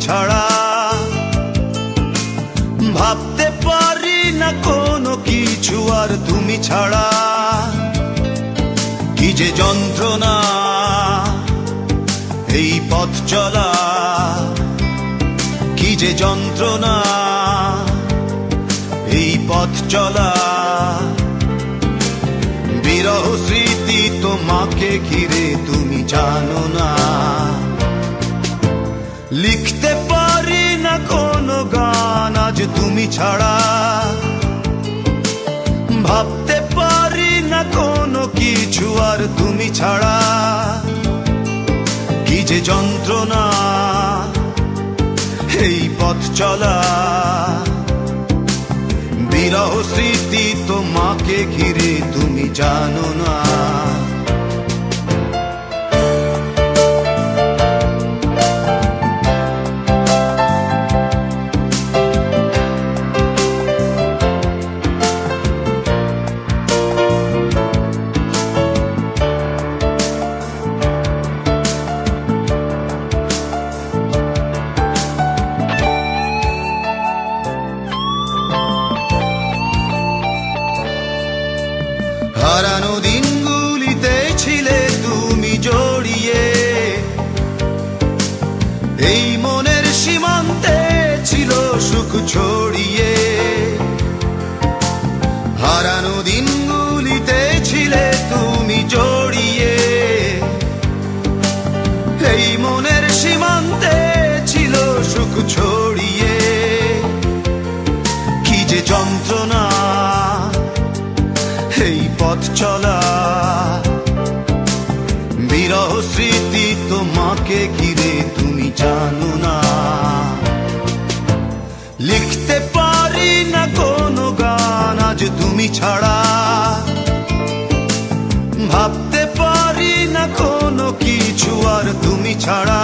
ছাড়া। ভাবতে পারি না কোনো কিছু আর তুমি ছাড়া। কি যে যন্ত্রণা এই পথ চলা, কি যে যন্ত্রণা এই পথ চলা। বিরহ স্মৃতি তোমাকে ঘিরে তুমি জানো না। লিখতে পারি না কোনো গান আজ তুমি ছাড়া। ভাবতে পারি না কোনো কিছু আর তুমি ছাড়া। কি যে যন্ত্রণা এই পথ চলা। বিরহ স্মৃতি তোমাকে ঘিরে তুমি জানো না। হারানো দিনগুলিতে ছিলে তুমি জড়িয়ে। এই মনের সীমান্তে ছিল সুখ ছড়িয়ে। হারানো দিনগুলিতে ছিলে তুমি জড়িয়ে। এই মনের সীমান্তে ছিল সুখ ছড়িয়ে। কি যে যন্ত্রণা এই পথ চলা। বিরহ স্মৃতি তোমাকে ঘিরে তুমি জানো না। লিখতে পারি না কোনো গান আজ তুমি ছাড়া। ভাবতে পারি না কোনো কিছু আর তুমি ছাড়া।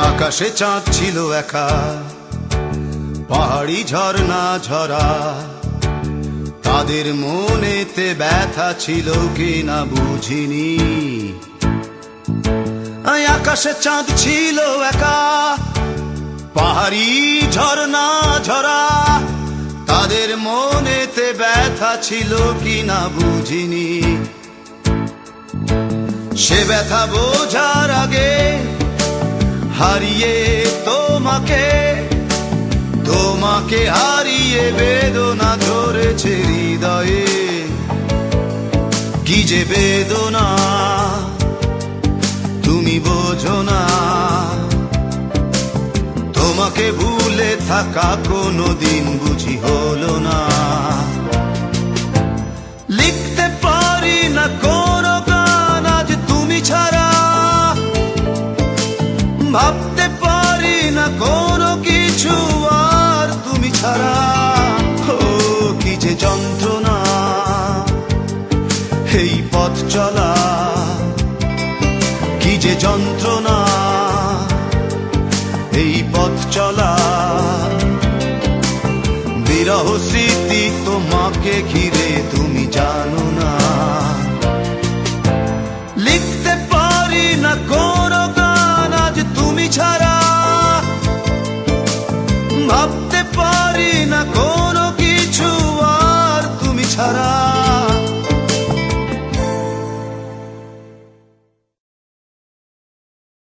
আকাশে চাঁদ ছিল একা, পাহাড়ি ঝর্ণা ঝরা। তাদের মনেতে ব্যথা ছিল কিনা বুঝিনি। আকাশে চাঁদ ছিল একা, পাহাড়ি ঝর্ণা ঝরা। তাদের মনেতে ব্যথা ছিল কিনা বুঝিনি। সে ব্যথা বোঝার আগে হারিয়ে তোমাকে, তোমাকে হারিয়ে বেদনা ধরেছে হৃদয়ে। কি যে বেদনা তুমি বোঝো না। তোমাকে ভুলে থাকা কোনো দিন বুঝি হলো না। লিখতে পারি না কোনো গান আজ তুমি ছাড়া। ভাবতে পারি না কোনো কিছু আর তুমি ছাড়া। ও কি যে যন্ত্রণা এই পথ চলা। কি যে যন্ত্রণা এই পথ চলা। বিরহ স্মৃতি তোমাকে ঘিরে তুমি জানো না।